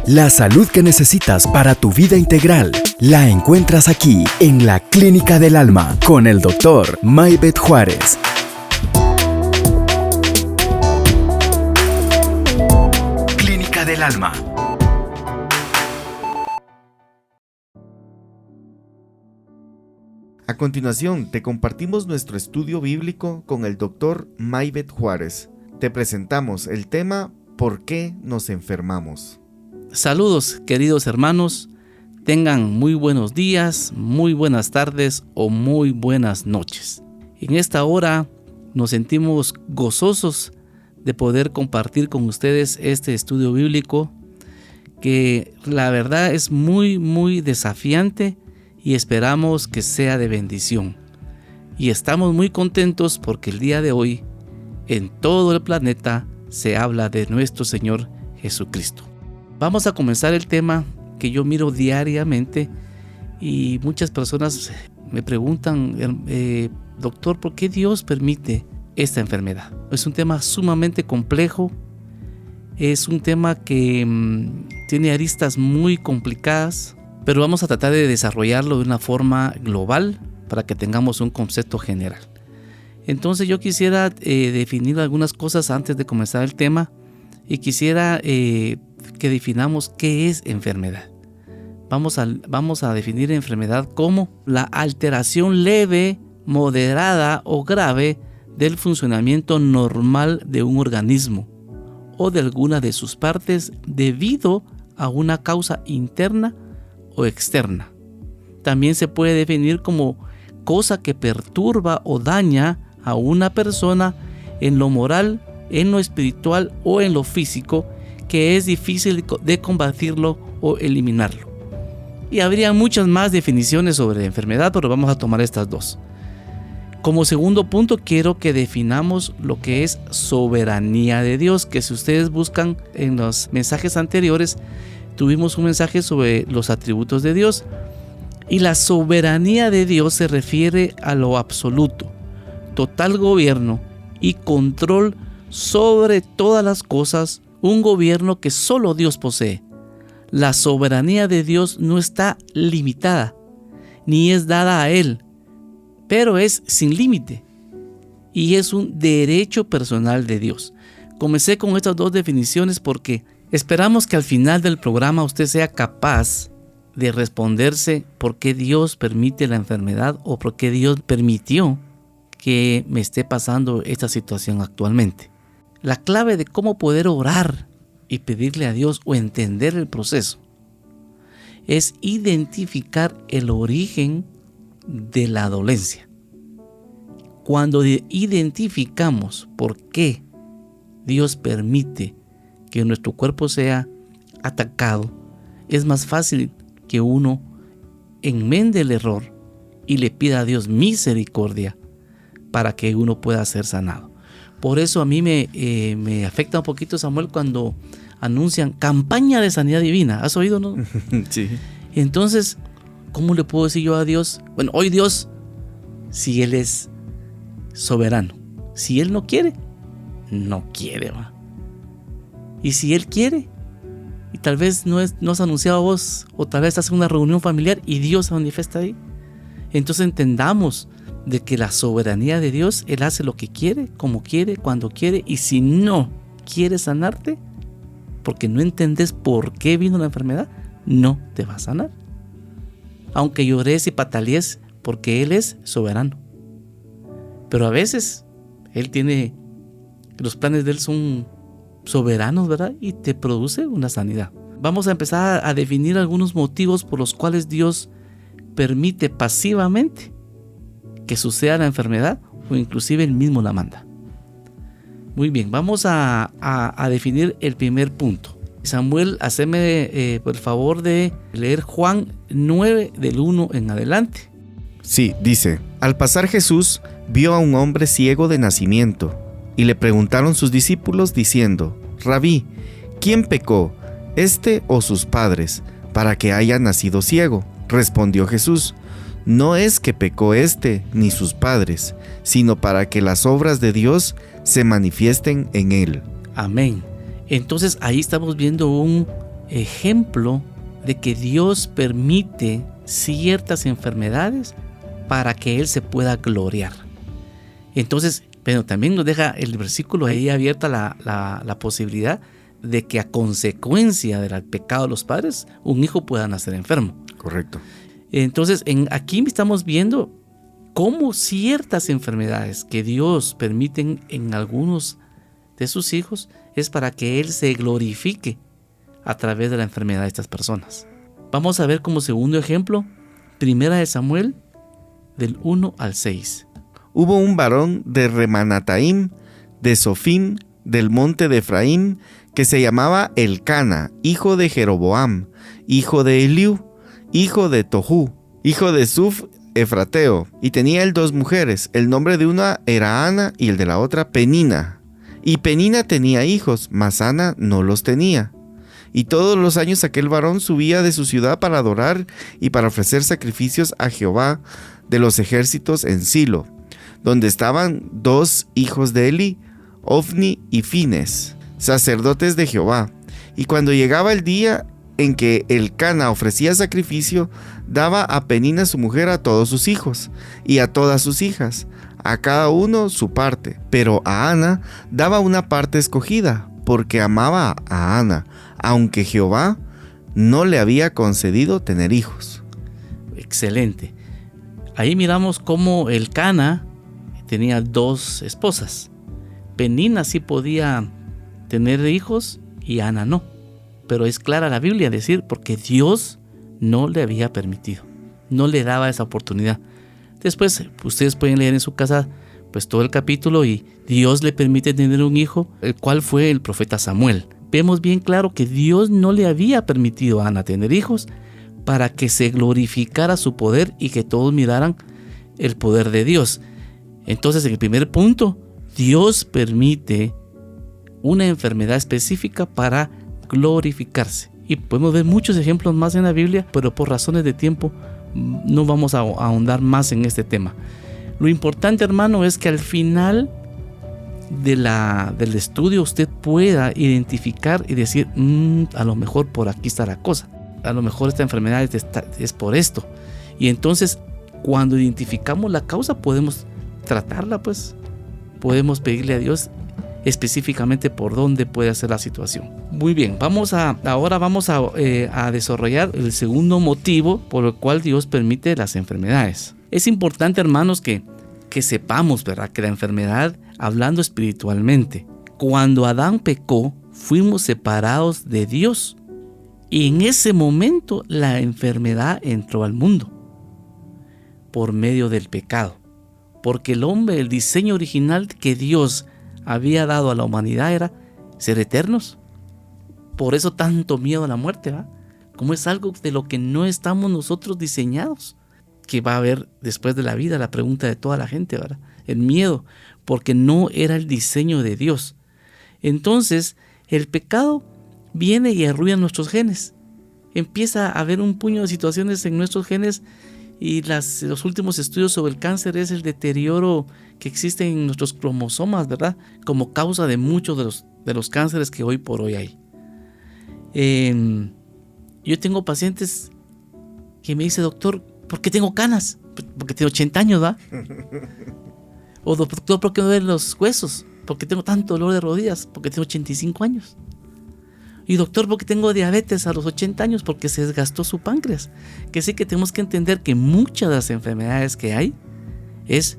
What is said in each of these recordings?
La salud que necesitas para tu vida integral la encuentras aquí en la Clínica del Alma con el Dr. Maybeth Juárez. Clínica del Alma. A continuación, te compartimos nuestro estudio bíblico con el Dr. Maybeth Juárez. Te presentamos el tema ¿Por qué nos enfermamos? Saludos, queridos hermanos. Tengan muy buenos días, muy buenas tardes o muy buenas noches. En esta hora nos sentimos gozosos de poder compartir con ustedes este estudio bíblico que la verdad es muy desafiante y esperamos que sea de bendición. Y estamos muy contentos porque el día de hoy en todo el planeta se habla de nuestro Señor Jesucristo. Vamos a comenzar el tema que yo miro diariamente y muchas personas me preguntan, doctor, ¿por qué Dios permite esta enfermedad? Es un tema sumamente complejo, es un tema que tiene aristas muy complicadas, pero vamos a tratar de desarrollarlo de una forma global para que tengamos un concepto general. Entonces yo quisiera definir algunas cosas antes de comenzar el tema y quisiera que definamos qué es enfermedad. Vamos a definir enfermedad como la alteración leve, moderada o grave del funcionamiento normal de un organismo o de alguna de sus partes debido a una causa interna o externa. También se puede definir como cosa que perturba o daña a una persona en lo moral, en lo espiritual o en lo físico, que es difícil de combatirlo o eliminarlo. Y habría muchas más definiciones sobre la enfermedad, pero vamos a tomar estas dos. Como segundo punto, quiero que definamos lo que es soberanía de Dios, que si ustedes buscan en los mensajes anteriores, tuvimos un mensaje sobre los atributos de Dios. Y la soberanía de Dios se refiere a lo absoluto, total gobierno y control sobre todas las cosas, un gobierno que solo Dios posee. La soberanía de Dios no está limitada, ni es dada a Él, pero es sin límite y es un derecho personal de Dios. Comencé con estas dos definiciones porque esperamos que al final del programa usted sea capaz de responderse por qué Dios permite la enfermedad o por qué Dios permitió que me esté pasando esta situación actualmente. La clave de cómo poder orar y pedirle a Dios o entender el proceso es identificar el origen de la dolencia. Cuando identificamos por qué Dios permite que nuestro cuerpo sea atacado, es más fácil que uno enmende el error y le pida a Dios misericordia para que uno pueda ser sanado. Por eso a mí me afecta un poquito, Samuel, cuando anuncian campaña de sanidad divina. ¿Has oído, no? Sí. Entonces, ¿cómo le puedo decir yo a Dios? Bueno, hoy Dios, si Él es soberano, si Él no quiere, no quiere, ¿va? Y si Él quiere, y tal vez no has anunciado a vos, o tal vez estás en una reunión familiar y Dios se manifiesta ahí. Entonces entendamos de que la soberanía de Dios, Él hace lo que quiere, como quiere, cuando quiere, y si no quiere sanarte, porque no entendés por qué vino la enfermedad, no te va a sanar. Aunque llores y patalees, porque Él es soberano. Pero a veces, los planes de Él son soberanos, ¿verdad? Y te produce una sanidad. Vamos a empezar a definir algunos motivos por los cuales Dios permite pasivamente que suceda la enfermedad o inclusive Él mismo la manda. Muy bien, vamos a definir el primer punto. Samuel, haceme por favor de leer Juan 9 del 1 en adelante. Sí, dice: Al pasar Jesús vio a un hombre ciego de nacimiento, y le preguntaron sus discípulos diciendo: Rabí, ¿quién pecó, este o sus padres, para que haya nacido ciego? Respondió Jesús: No es que pecó este ni sus padres, sino para que las obras de Dios se manifiesten en él. Amén. Entonces ahí estamos viendo un ejemplo de que Dios permite ciertas enfermedades para que Él se pueda gloriar. Entonces, pero también nos deja el versículo ahí abierta la posibilidad de que a consecuencia del pecado de los padres, un hijo pueda nacer enfermo. Correcto. Entonces, aquí estamos viendo cómo ciertas enfermedades que Dios permite en algunos de sus hijos es para que Él se glorifique a través de la enfermedad de estas personas. Vamos a ver como segundo ejemplo, 1 Samuel del 1 al 6. Hubo un varón de Remanataim, de Sofim, del monte de Efraín, que se llamaba Elcana, hijo de Jeroboam, hijo de Eliú, hijo de Tohu, hijo de Suf Efrateo, y tenía él 2 mujeres. El nombre de una era Ana y el de la otra Penina. Y Penina tenía hijos, mas Ana no los tenía. Y todos los años aquel varón subía de su ciudad para adorar y para ofrecer sacrificios a Jehová de los ejércitos en Silo, donde estaban 2 hijos de Eli, Ofni y Fines, sacerdotes de Jehová. Y cuando llegaba el día en que Elcana ofrecía sacrificio, daba a Penina su mujer a todos sus hijos y a todas sus hijas, a cada uno su parte. Pero a Ana daba una parte escogida, porque amaba a Ana, aunque Jehová no le había concedido tener hijos. Excelente. Ahí miramos cómo Elcana tenía 2 esposas. Penina sí podía tener hijos y Ana no. Pero es clara la Biblia decir porque Dios no le había permitido, no le daba esa oportunidad. Después ustedes pueden leer en su casa pues todo el capítulo y Dios le permite tener un hijo, el cual fue el profeta Samuel. Vemos bien claro que Dios no le había permitido a Ana tener hijos para que se glorificara su poder y que todos miraran el poder de Dios. Entonces, en el primer punto, Dios permite una enfermedad específica para glorificarse. Y podemos ver muchos ejemplos más en la Biblia, pero por razones de tiempo no vamos a ahondar más en este tema. Lo importante, hermano, es que al final del estudio usted pueda identificar y decir, a lo mejor por aquí está la cosa. A lo mejor esta enfermedad es por esto. Y entonces, cuando identificamos la causa, podemos tratarla, pues. Podemos pedirle a Dios específicamente por dónde puede ser la situación. Muy bien, ahora vamos a desarrollar el segundo motivo por el cual Dios permite las enfermedades. Es importante, hermanos, que sepamos, ¿verdad?, que la enfermedad, hablando espiritualmente, cuando Adán pecó, fuimos separados de Dios. Y en ese momento la enfermedad entró al mundo por medio del pecado. Porque el hombre, el diseño original que Dios había dado a la humanidad era ser eternos. Por eso tanto miedo a la muerte, ¿va? Como es algo de lo que no estamos nosotros diseñados. Que va a haber después de la vida, la pregunta de toda la gente, ¿verdad? El miedo, porque no era el diseño de Dios. Entonces, el pecado viene y arruina nuestros genes. Empieza a haber un puño de situaciones en nuestros genes y los últimos estudios sobre el cáncer es el deterioro que existe en nuestros cromosomas, ¿verdad? Como causa de muchos de los cánceres que hoy por hoy hay. Yo tengo pacientes que me dicen, doctor, ¿por qué tengo canas? Porque tengo 80 años, ¿va? O doctor, ¿por qué me duelen los huesos? Porque tengo tanto dolor de rodillas, porque tengo 85 años. Y doctor, ¿por qué tengo diabetes a los 80 años? Porque se desgastó su páncreas. Que sí que tenemos que entender que muchas de las enfermedades que hay es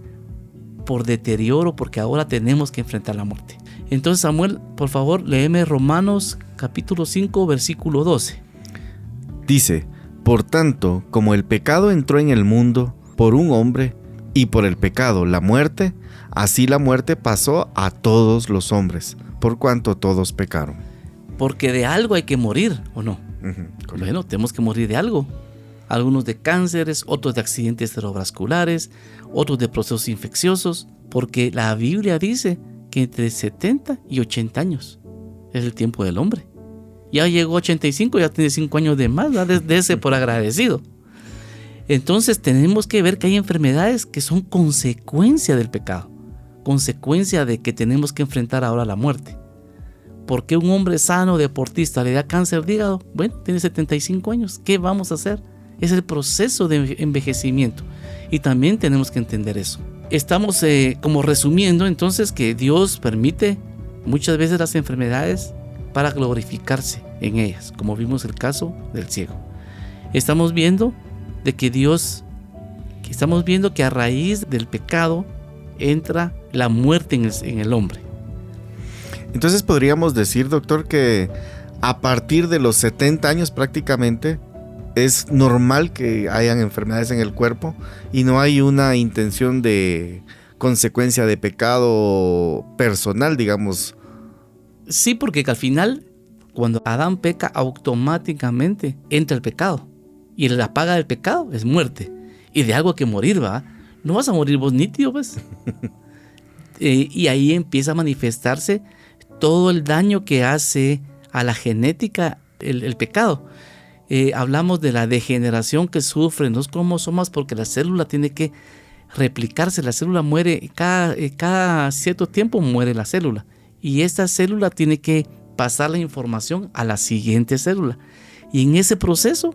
por deterioro, porque ahora tenemos que enfrentar la muerte. Entonces, Samuel, por favor, léeme Romanos capítulo 5, versículo 12. Dice: por tanto, como el pecado entró en el mundo por un hombre, y por el pecado la muerte, así la muerte pasó a todos los hombres, por cuanto todos pecaron. Porque de algo hay que morir, ¿o no? Bueno, tenemos que morir de algo. Algunos de cánceres, otros de accidentes cerebrovasculares, otros de procesos infecciosos, porque la Biblia dice que entre 70 y 80 años es el tiempo del hombre. Ya llegó a 85, ya tiene 5 años de más, dése por agradecido. Entonces tenemos que ver que hay enfermedades que son consecuencia del pecado, consecuencia de que tenemos que enfrentar ahora la muerte. ¿por qué un hombre sano, deportista, le da cáncer de hígado? Bueno, tiene 75 años. ¿Qué vamos a hacer? Es el proceso de envejecimiento. Y también tenemos que entender eso. Estamos como resumiendo entonces que Dios permite muchas veces las enfermedades para glorificarse en ellas, como vimos el caso del ciego. Estamos viendo que a raíz del pecado entra la muerte en el hombre. Entonces podríamos decir, doctor, que a partir de los 70 años prácticamente es normal que hayan enfermedades en el cuerpo y no hay una intención de consecuencia de pecado personal, digamos. Sí, porque al final, cuando Adán peca, automáticamente entra el pecado. Y la paga del pecado es muerte. Y de algo que morir, ¿va? No vas a morir vos nítido, pues. Y ahí empieza a manifestarse todo el daño que hace a la genética el pecado. Hablamos de la degeneración que sufren los cromosomas porque la célula tiene que replicarse. La célula muere, cada cierto tiempo muere la célula. Y esta célula tiene que pasar la información a la siguiente célula. Y en ese proceso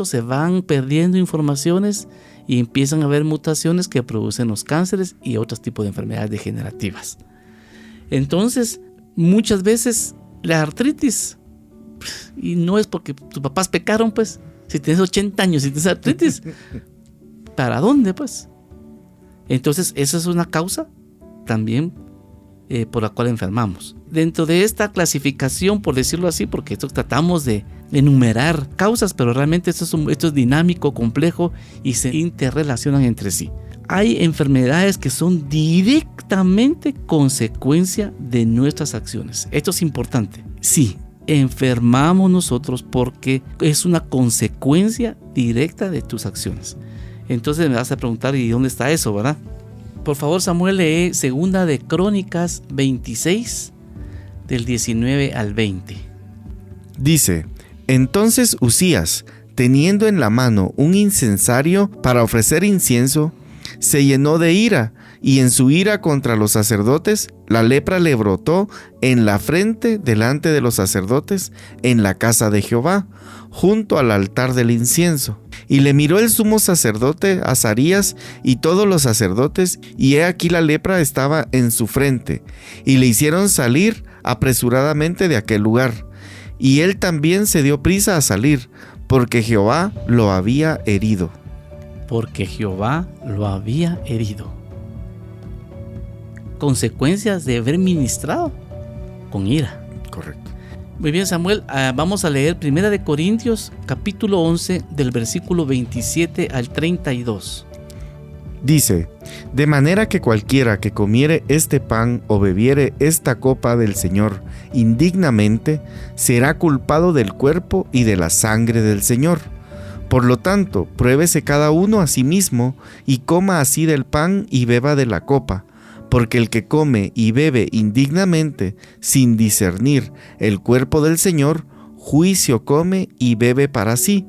se van perdiendo informaciones y empiezan a haber mutaciones que producen los cánceres y otros tipos de enfermedades degenerativas. Entonces, muchas veces la artritis, y no es porque tus papás pecaron, pues, si tienes 80 años y tienes artritis, ¿para dónde, pues? Entonces, esa es una causa también por la cual enfermamos. Dentro de esta clasificación, por decirlo así, porque esto tratamos de enumerar causas, pero realmente esto es dinámico, complejo y se interrelacionan entre sí. Hay enfermedades que son directamente consecuencia de nuestras acciones. Esto es importante. Sí, enfermamos nosotros porque es una consecuencia directa de tus acciones. Entonces me vas a preguntar, ¿y dónde está eso, verdad? Por favor, Samuel, lee 2 de Crónicas 26, del 19 al 20. Dice: entonces Uzías, teniendo en la mano un incensario para ofrecer incienso, se llenó de ira, y en su ira contra los sacerdotes, la lepra le brotó en la frente delante de los sacerdotes en la casa de Jehová, junto al altar del incienso. Y le miró el sumo sacerdote Azarías y todos los sacerdotes, y he aquí la lepra estaba en su frente, y le hicieron salir apresuradamente de aquel lugar. Y él también se dio prisa a salir, porque Jehová lo había herido. Porque Jehová lo había herido. Consecuencias de haber ministrado con ira. Correcto. Muy bien, Samuel, vamos a leer 1 de Corintios capítulo 11 del versículo 27 al 32. Dice: de manera que cualquiera que comiere este pan o bebiere esta copa del Señor indignamente, será culpado del cuerpo y de la sangre del Señor. Por lo tanto, pruébese cada uno a sí mismo y coma así del pan y beba de la copa. Porque el que come y bebe indignamente, sin discernir el cuerpo del Señor, juicio come y bebe para sí.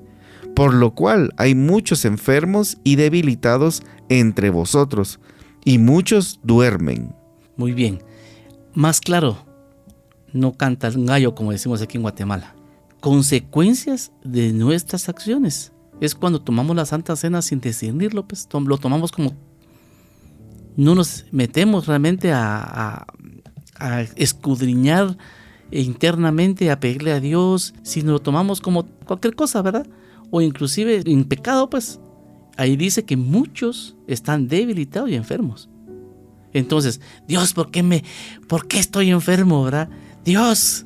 Por lo cual hay muchos enfermos y debilitados entre vosotros, y muchos duermen. Muy bien. Más claro, no canta el gallo, como decimos aquí en Guatemala. Consecuencias de nuestras acciones. Es cuando tomamos la Santa Cena sin discernirlo, pues lo tomamos como... No nos metemos realmente a escudriñar internamente, a pedirle a Dios, sino lo tomamos como cualquier cosa, ¿verdad? O inclusive en pecado, pues. Ahí dice que muchos están debilitados y enfermos. Entonces, Dios, ¿por qué estoy enfermo, verdad? Dios,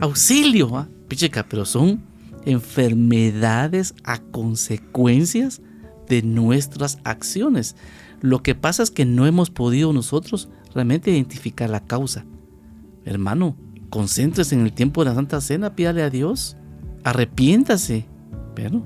auxilio, ¿va? Pichica, pero son enfermedades a consecuencias de nuestras acciones. Lo que pasa es que no hemos podido nosotros realmente identificar la causa. Hermano, concéntrese en el tiempo de la Santa Cena, pídale a Dios, arrepiéntase. Pero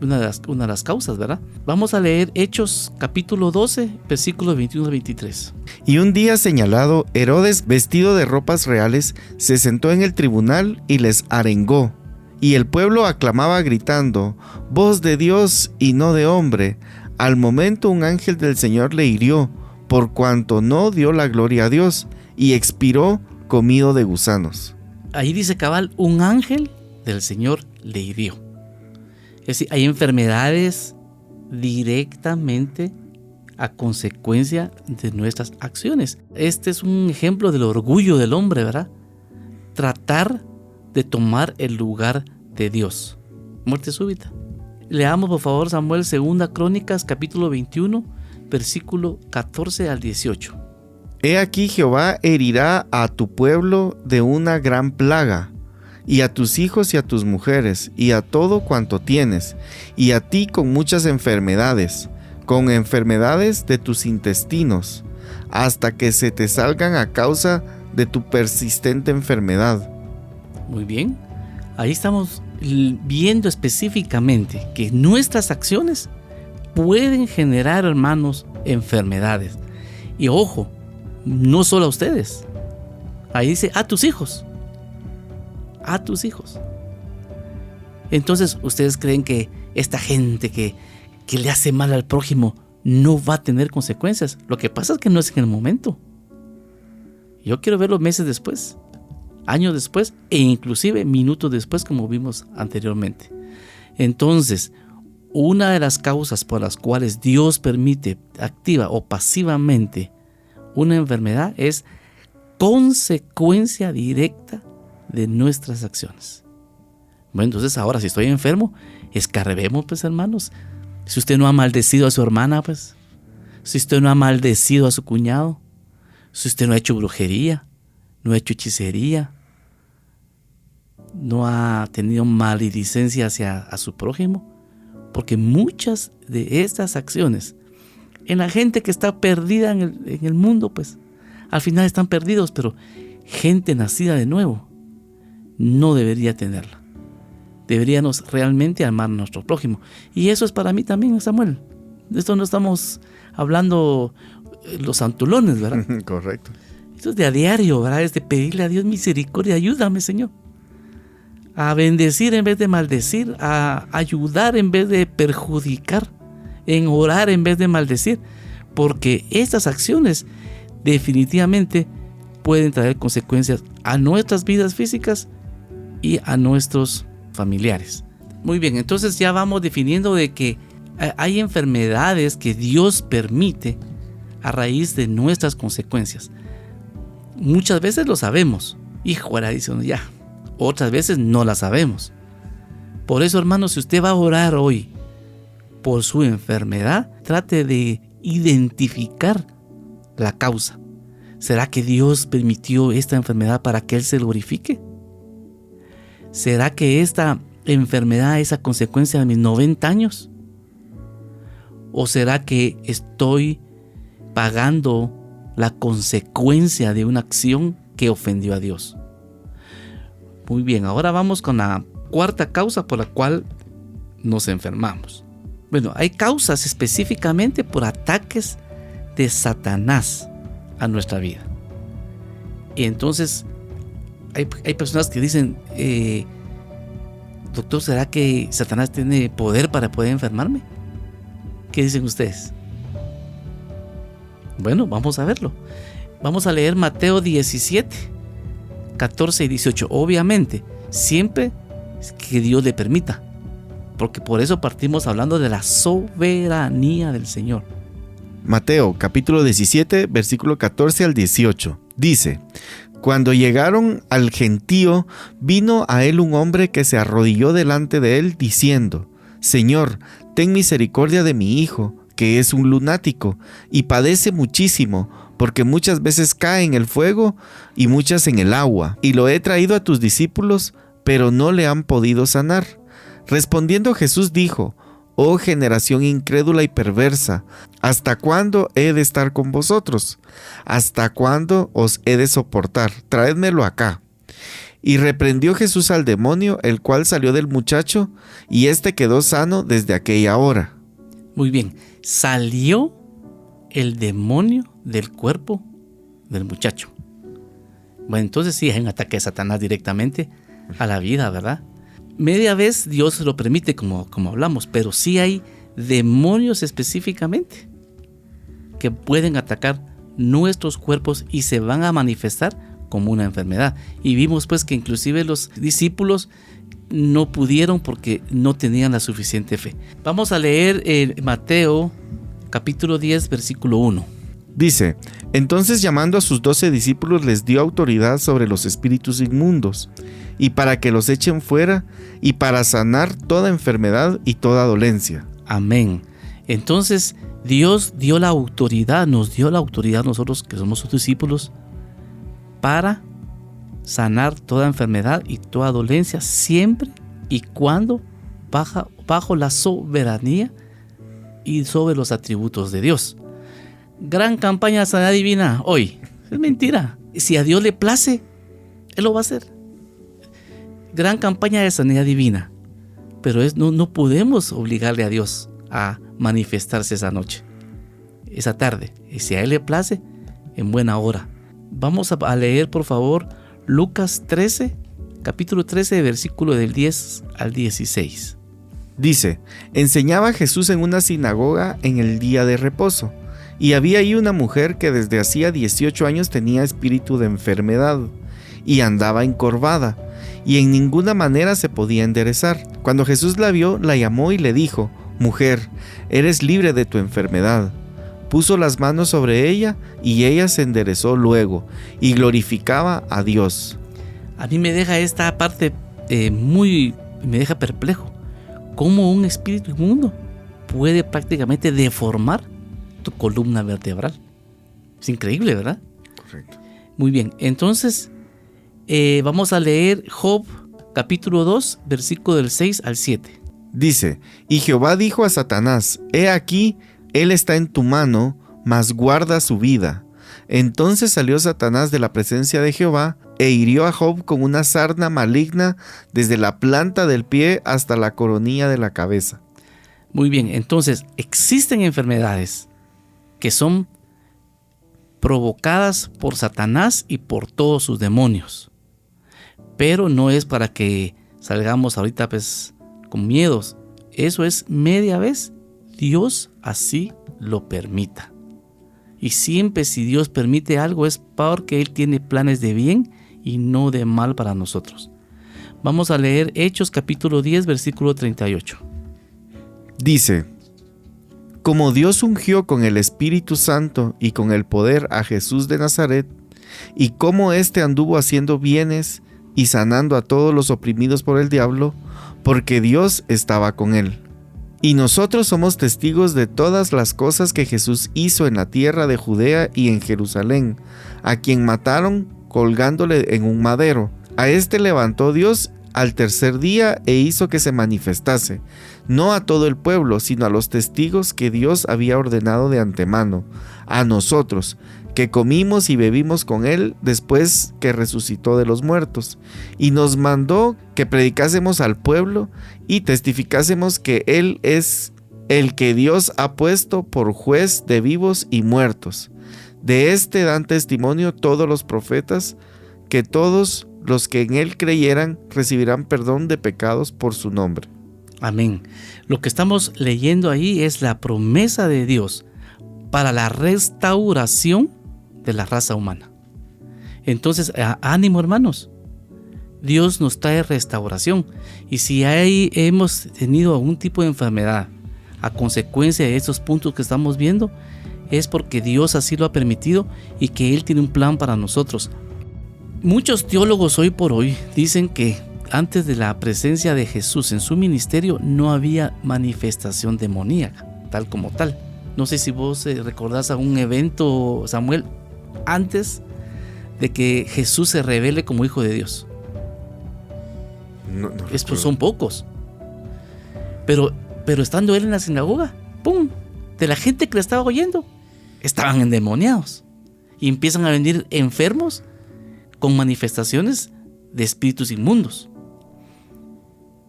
una de las causas, ¿verdad? Vamos a leer Hechos capítulo 12, versículos 21 al 23. Y un día señalado, Herodes, vestido de ropas reales, se sentó en el tribunal y les arengó. Y el pueblo aclamaba gritando: voz de Dios y no de hombre. Al momento un ángel del Señor le hirió, por cuanto no dio la gloria a Dios, y expiró comido de gusanos. Ahí dice cabal, un ángel del Señor le hirió. Es decir, hay enfermedades directamente a consecuencia de nuestras acciones. Este es un ejemplo del orgullo del hombre, ¿verdad? Tratar de tomar el lugar de Dios. Muerte súbita. Leamos por favor Samuel 2 Crónicas capítulo 21, versículo 14 al 18. He aquí Jehová herirá a tu pueblo de una gran plaga, y a tus hijos y a tus mujeres, y a todo cuanto tienes, y a ti con muchas enfermedades, con enfermedades de tus intestinos, hasta que se te salgan a causa de tu persistente enfermedad. Muy bien, ahí estamos viendo específicamente que nuestras acciones pueden generar, hermanos, enfermedades. Y ojo, no solo a ustedes. Ahí dice a tus hijos. A tus hijos. Entonces, ¿ustedes creen que esta gente que le hace mal al prójimo no va a tener consecuencias? Lo que pasa es que no es en el momento. Yo quiero verlo meses después, años después e inclusive minutos después, como vimos anteriormente. Entonces, una de las causas por las cuales Dios permite activa o pasivamente una enfermedad es consecuencia directa de nuestras acciones. Bueno, entonces ahora si estoy enfermo, escarrebemos, pues, hermanos. Si usted no ha maldecido a su hermana, pues, si usted no ha maldecido a su cuñado, si usted no ha hecho brujería, no ha hecho hechicería, no ha tenido maledicencia hacia a su prójimo, porque muchas de estas acciones en la gente que está perdida en el mundo, pues al final están perdidos, pero gente nacida de nuevo no debería tenerla. Deberíamos realmente amar a nuestro prójimo. Y eso es para mí también, Samuel. De esto no estamos hablando los santulones, ¿verdad? Correcto. Esto es de a diario, ¿verdad? Es de pedirle a Dios misericordia. Ayúdame, Señor. A bendecir en vez de maldecir, a ayudar en vez de perjudicar, en orar en vez de maldecir, porque estas acciones definitivamente pueden traer consecuencias a nuestras vidas físicas y a nuestros familiares. Muy bien, entonces ya vamos definiendo de que hay enfermedades que Dios permite a raíz de nuestras consecuencias. Muchas veces lo sabemos, híjole, dice uno, ya. Otras veces no las sabemos. Por eso, hermanos, si usted va a orar hoy por su enfermedad, trate de identificar la causa. ¿Será que Dios permitió esta enfermedad para que Él se glorifique? ¿Será que esta enfermedad es a consecuencia de mis 90 años? ¿O será que estoy pagando la consecuencia de una acción que ofendió a Dios? Muy bien, ahora vamos con la cuarta causa por la cual nos enfermamos. Bueno, hay causas específicamente por ataques de Satanás a nuestra vida. Y entonces hay personas que dicen, doctor, ¿será que Satanás tiene poder para poder enfermarme? ¿Qué dicen ustedes? Bueno, vamos a verlo. Vamos a leer Mateo 17, 14 y 18. Obviamente, siempre que Dios le permita, porque por eso partimos hablando de la soberanía del Señor. Mateo capítulo 17, versículo 14 al 18. Dice: Cuando llegaron al gentío, vino a él un hombre que se arrodilló delante de él, diciendo: Señor, ten misericordia de mi hijo, que es un lunático, y padece muchísimo, porque muchas veces cae en el fuego y muchas en el agua. Y lo he traído a tus discípulos, pero no le han podido sanar. Respondiendo Jesús dijo: Oh generación incrédula y perversa, ¿hasta cuándo he de estar con vosotros? ¿Hasta cuándo os he de soportar? Traédmelo acá. Y reprendió Jesús al demonio, el cual salió del muchacho, y éste quedó sano desde aquella hora. Muy bien, salió el demonio del cuerpo del muchacho. Bueno, entonces sí, hay un ataque de Satanás directamente a la vida, ¿verdad? Media vez Dios lo permite, como hablamos, pero sí hay demonios específicamente que pueden atacar nuestros cuerpos y se van a manifestar como una enfermedad. Y vimos pues que inclusive los discípulos no pudieron porque no tenían la suficiente fe. Vamos a leer Mateo capítulo 10 versículo 1. Dice: entonces llamando a sus 12 discípulos les dio autoridad sobre los espíritus inmundos, y para que los echen fuera, y para sanar toda enfermedad y toda dolencia. Amén. Entonces Dios dio la autoridad, nos dio la autoridad a nosotros que somos sus discípulos para sanar toda enfermedad y toda dolencia, siempre y cuando bajo la soberanía y sobre los atributos de Dios. Gran campaña de sanidad divina hoy. Es mentira. Si a Dios le place, Él lo va a hacer. Gran campaña de sanidad divina. Pero no podemos obligarle a Dios a manifestarse esa noche, esa tarde. Y si a Él le place, en buena hora. Vamos a leer, por favor, Lucas 13, capítulo 13, versículo del 10 al 16. Dice: enseñaba Jesús en una sinagoga en el día de reposo, y había ahí una mujer que desde hacía 18 años tenía espíritu de enfermedad, y andaba encorvada, y en ninguna manera se podía enderezar. Cuando Jesús la vio, la llamó y le dijo: mujer, eres libre de tu enfermedad. Puso las manos sobre ella, y ella se enderezó luego, y glorificaba a Dios. A mí me deja esta parte me deja perplejo. ¿Cómo un espíritu inmundo puede prácticamente deformar tu columna vertebral? Es increíble, ¿verdad? Correcto. Muy bien, entonces vamos a leer Job capítulo 2, versículo del 6 al 7. Dice: y Jehová dijo a Satanás: he aquí, él está en tu mano, mas guarda su vida. Entonces salió Satanás de la presencia de Jehová, e hirió a Job con una sarna maligna desde la planta del pie hasta la coronilla de la cabeza. Muy bien, entonces existen enfermedades que son provocadas por Satanás y por todos sus demonios. Pero no es para que salgamos ahorita pues con miedos. Eso es media vez. Dios así lo permita. Y siempre si Dios permite algo es porque Él tiene planes de bien y no de mal para nosotros. Vamos a leer Hechos capítulo 10 versículo 38. Dice: como Dios ungió con el Espíritu Santo y con el poder a Jesús de Nazaret, y como éste anduvo haciendo bienes y sanando a todos los oprimidos por el diablo, porque Dios estaba con él. Y nosotros somos testigos de todas las cosas que Jesús hizo en la tierra de Judea y en Jerusalén, a quien mataron colgándole en un madero. A este levantó Dios al tercer día e hizo que se manifestase, no a todo el pueblo, sino a los testigos que Dios había ordenado de antemano, a nosotros, que comimos y bebimos con él después que resucitó de los muertos, y nos mandó que predicásemos al pueblo y testificásemos que él es el que Dios ha puesto por juez de vivos y muertos. De este dan testimonio todos los profetas, que todos los que en él creyeran recibirán perdón de pecados por su nombre. Amén. Lo que estamos leyendo ahí es la promesa de Dios para la restauración de la raza humana. Entonces, ánimo hermanos, Dios nos trae restauración, y si hemos tenido algún tipo de enfermedad a consecuencia de estos puntos que estamos viendo, es porque Dios así lo ha permitido y que Él tiene un plan para nosotros. Muchos teólogos hoy por hoy dicen que antes de la presencia de Jesús en su ministerio no había manifestación demoníaca, tal como tal. No sé si vos recordás algún evento, Samuel, antes de que Jesús se revele como Hijo de Dios. No Estos son pocos. Pero estando él en la sinagoga, ¡pum!, de la gente que le estaba oyendo, estaban endemoniados. Y empiezan a venir enfermos con manifestaciones de espíritus inmundos.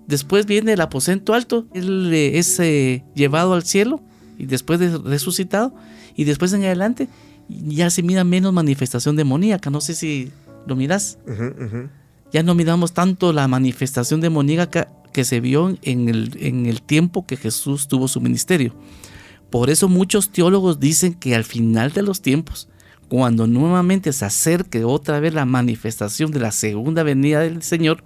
Después viene el aposento alto, él es llevado al cielo y después de resucitado, y después en adelante ya se mira menos manifestación demoníaca. No sé si lo mirás. Ya no miramos tanto la manifestación demoníaca que se vio en el tiempo que Jesús tuvo su ministerio. Por eso muchos teólogos dicen que al final de los tiempos, cuando nuevamente se acerque otra vez la manifestación de la segunda venida del Señor,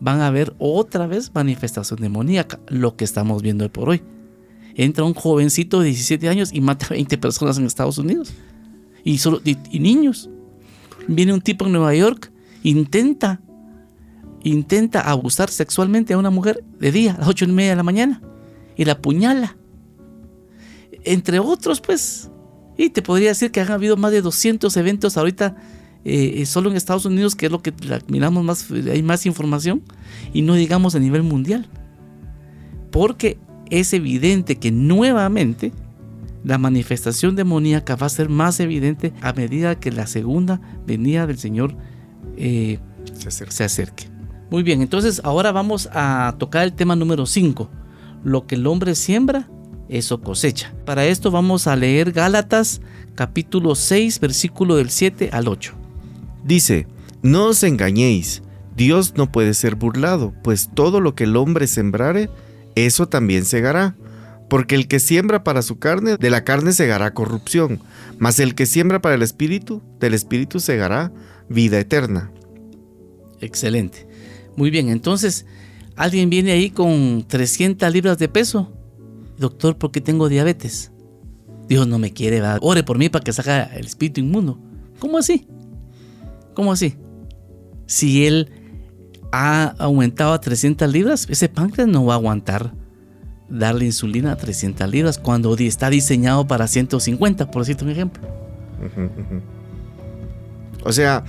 van a haber otra vez manifestación demoníaca, lo que estamos viendo hoy por hoy. Entra un jovencito de 17 años y mata a 20 personas en Estados Unidos. Y niños. Viene un tipo en Nueva York, intenta abusar sexualmente a una mujer de día, a las 8:30 de la mañana, y la apuñala. Entre otros, pues. Y te podría decir que han habido más de 200 eventos ahorita solo en Estados Unidos, que es lo que miramos más, hay más información, y no digamos a nivel mundial. Porque es evidente que nuevamente la manifestación demoníaca va a ser más evidente a medida que la segunda venida del Señor se acerque. Muy bien, entonces ahora vamos a tocar el tema número 5. Lo que el hombre siembra, eso cosecha. Para esto vamos a leer Gálatas capítulo 6, versículo del 7 al 8. Dice: no os engañéis, Dios no puede ser burlado, pues todo lo que el hombre sembrare, eso también segará. Porque el que siembra para su carne, de la carne segará corrupción, mas el que siembra para el espíritu, del espíritu segará vida eterna. Excelente. Muy bien, entonces, alguien viene ahí con 300 libras de peso. Doctor, ¿por qué tengo diabetes? Dios no me quiere, ¿verdad? Ore por mí para que saque el espíritu inmundo. ¿Cómo así? ¿Cómo así? Si él ha aumentado a 300 libras, ese páncreas no va a aguantar darle insulina a 300 libras cuando está diseñado para 150, por decirte un ejemplo. O sea,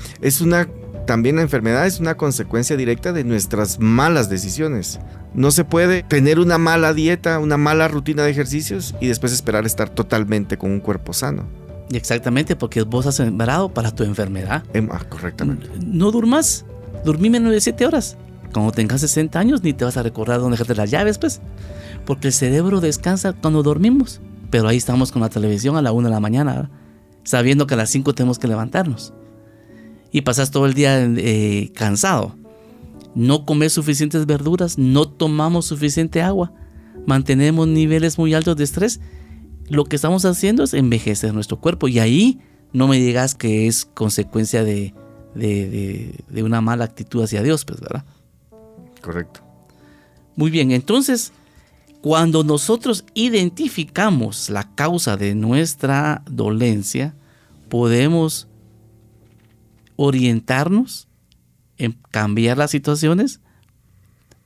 también la enfermedad es una consecuencia directa de nuestras malas decisiones. No se puede tener una mala dieta, una mala rutina de ejercicios y después esperar estar totalmente con un cuerpo sano. Y exactamente, porque vos has sembrado para tu enfermedad. Correctamente. No durmas, dormí menos de 7 horas. Cuando tengas 60 años ni te vas a recordar dónde dejaste las llaves, pues. Porque el cerebro descansa cuando dormimos. Pero ahí estamos con la televisión a la 1 de la mañana, ¿verdad? Sabiendo que a las 5 tenemos que levantarnos. Y pasas todo el día cansado. No comes suficientes verduras, no tomamos suficiente agua, mantenemos niveles muy altos de estrés. Lo que estamos haciendo es envejecer nuestro cuerpo. Y ahí no me digas que es consecuencia de una mala actitud hacia Dios, pues, ¿verdad? Correcto. Muy bien, entonces, cuando nosotros identificamos la causa de nuestra dolencia, podemos orientarnos en cambiar las situaciones,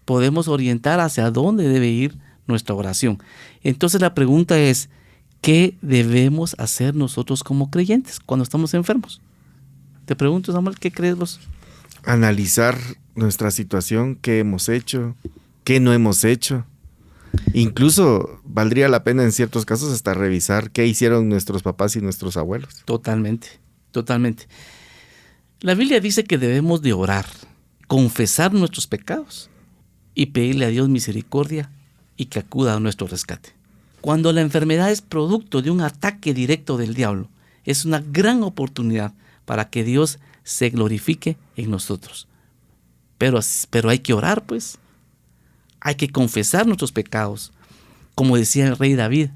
podemos orientar hacia dónde debe ir nuestra oración. Entonces la pregunta es, ¿qué debemos hacer nosotros como creyentes cuando estamos enfermos? Te pregunto, Samuel, ¿qué crees vos? Analizar nuestra situación, qué hemos hecho, qué no hemos hecho. Incluso valdría la pena en ciertos casos hasta revisar qué hicieron nuestros papás y nuestros abuelos. Totalmente, totalmente. La Biblia dice que debemos de orar, confesar nuestros pecados y pedirle a Dios misericordia y que acuda a nuestro rescate. Cuando la enfermedad es producto de un ataque directo del diablo, es una gran oportunidad para que Dios se glorifique en nosotros. Pero hay que orar, pues. Hay que confesar nuestros pecados. Como decía el rey David,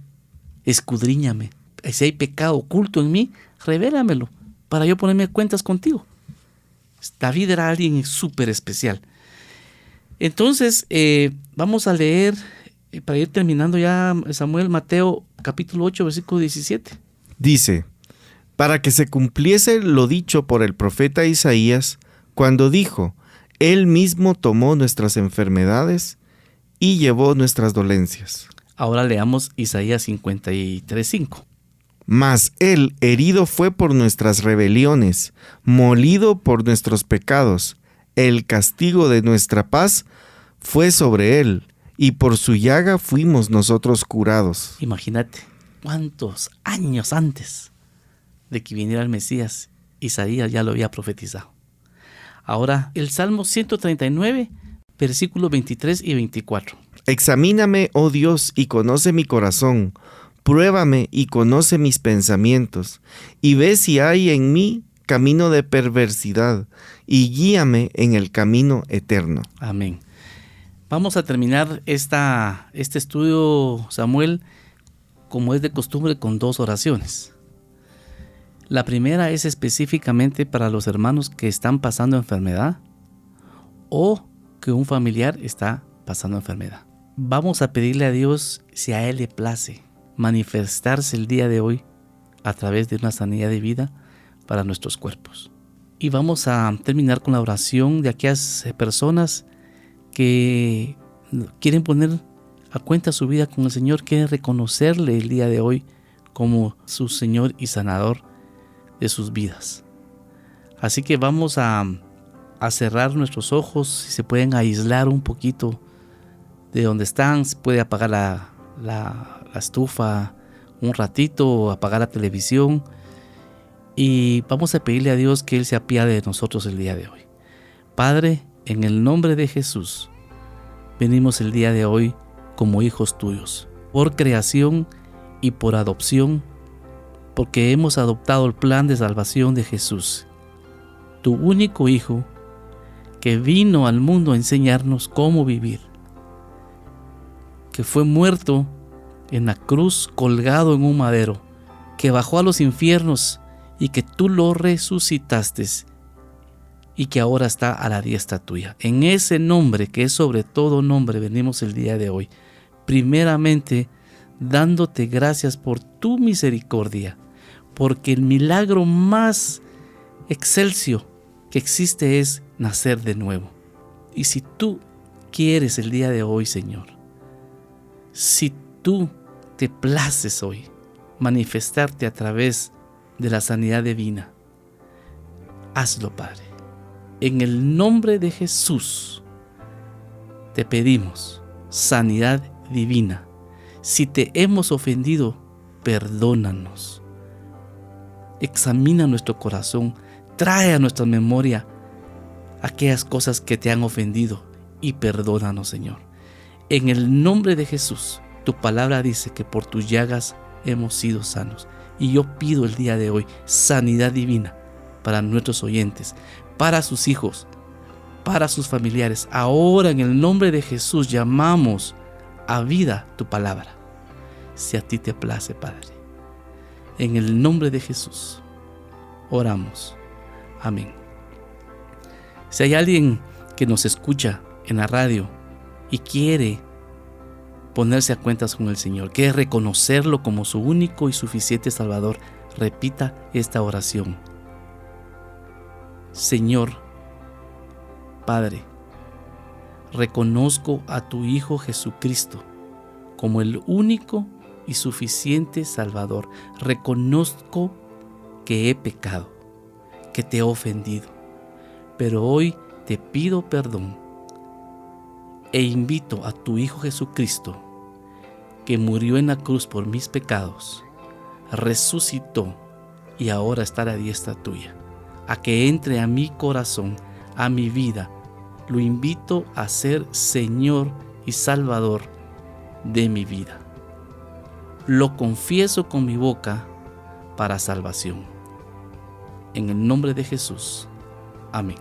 escudriñame. Si hay pecado oculto en mí, revélamelo para yo ponerme a cuentas contigo. David era alguien súper especial. Entonces, vamos a leer, para ir terminando ya, Samuel, Mateo capítulo 8, versículo 17. Dice: para que se cumpliese lo dicho por el profeta Isaías, cuando dijo: Él mismo tomó nuestras enfermedades y llevó nuestras dolencias. Ahora leamos Isaías 53:5. Mas Él herido fue por nuestras rebeliones, molido por nuestros pecados. El castigo de nuestra paz fue sobre Él, y por su llaga fuimos nosotros curados. Imagínate, cuántos años antes de que viniera el Mesías, Isaías ya lo había profetizado. Ahora, el Salmo 139, versículos 23 y 24. Examíname, oh Dios, y conoce mi corazón. Pruébame y conoce mis pensamientos, y ve si hay en mí camino de perversidad, y guíame en el camino eterno. Amén. Vamos a terminar este estudio, Samuel, como es de costumbre, con 2 oraciones. La primera es específicamente para los hermanos que están pasando enfermedad o que un familiar está pasando enfermedad. Vamos a pedirle a Dios, si a Él le place, manifestarse el día de hoy a través de una sanidad de vida para nuestros cuerpos. Y vamos a terminar con la oración de aquellas personas que quieren poner a cuenta su vida con el Señor, quieren reconocerle el día de hoy como su Señor y Sanador de sus vidas. Así que vamos a cerrar nuestros ojos, si se pueden aislar un poquito de donde están, se puede apagar la estufa un ratito, apagar la televisión, y vamos a pedirle a Dios que Él se apiade de nosotros el día de hoy. Padre, en el nombre de Jesús, venimos el día de hoy como hijos tuyos, por creación y por adopción, porque hemos adoptado el plan de salvación de Jesús, tu único Hijo, que vino al mundo a enseñarnos cómo vivir, que fue muerto en la cruz colgado en un madero, que bajó a los infiernos y que tú lo resucitaste y que ahora está a la diestra tuya. En ese nombre, que es sobre todo nombre, venimos el día de hoy, primeramente dándote gracias por tu misericordia, porque el milagro más excelso que existe es nacer de nuevo. Y si tú quieres el día de hoy, Señor, si tú te places hoy manifestarte a través de la sanidad divina, hazlo, Padre. En el nombre de Jesús te pedimos sanidad divina. Si te hemos ofendido, perdónanos. Examina nuestro corazón, trae a nuestra memoria aquellas cosas que te han ofendido y perdónanos, Señor. En el nombre de Jesús, tu palabra dice que por tus llagas hemos sido sanos. Y yo pido el día de hoy sanidad divina para nuestros oyentes, para sus hijos, para sus familiares. Ahora en el nombre de Jesús llamamos a vida tu palabra. Si a ti te place, Padre. En el nombre de Jesús oramos. Amén. Si hay alguien que nos escucha en la radio y quiere ponerse a cuentas con el Señor, quiere reconocerlo como su único y suficiente Salvador, repita esta oración. Señor, Padre, reconozco a tu Hijo Jesucristo como el único y suficiente Salvador. Reconozco que he pecado, que te he ofendido, pero hoy te pido perdón e invito a tu Hijo Jesucristo, que murió en la cruz por mis pecados, resucitó y ahora está a la diestra tuya, a que entre a mi corazón, a mi vida. Lo invito a ser Señor y Salvador de mi vida. Lo confieso con mi boca para salvación. En el nombre de Jesús. Amén.